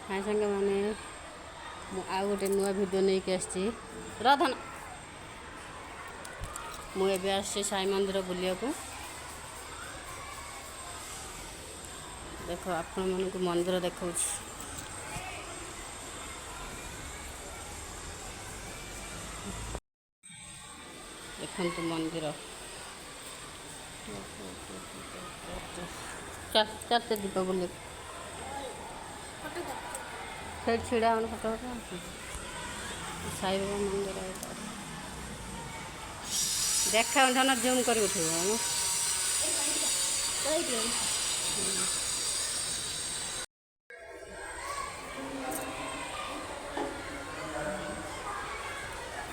हाय सांगे मैंने आ गोटे नुआ भिडियो नहीं के आसची रधन मुझे आसची साई मंदिर बुलिया को देखो आपण मन को मंदिर देखा देखु मंदिर चल चलते दीप बुले फिर छिड़ा होने फोटो साई बाबा मंदिर देखा धन जूम कर उठेगा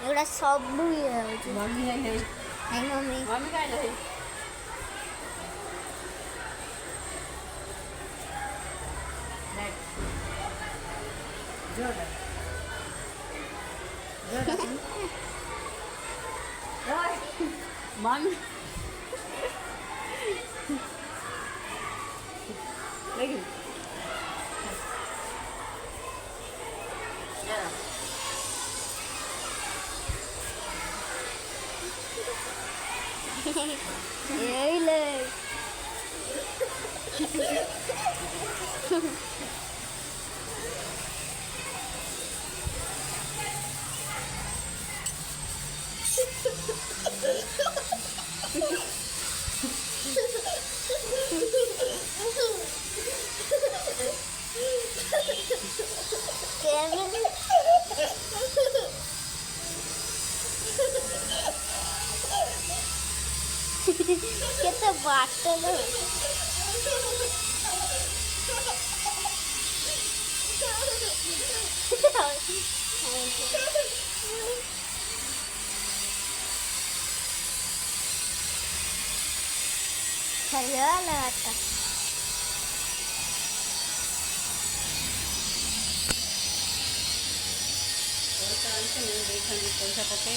एगुड़ा सब मम्मी मम्मी मम्मी का मम्मी देखिए यही ले केते बाटल हेलो लगाता पैसा पके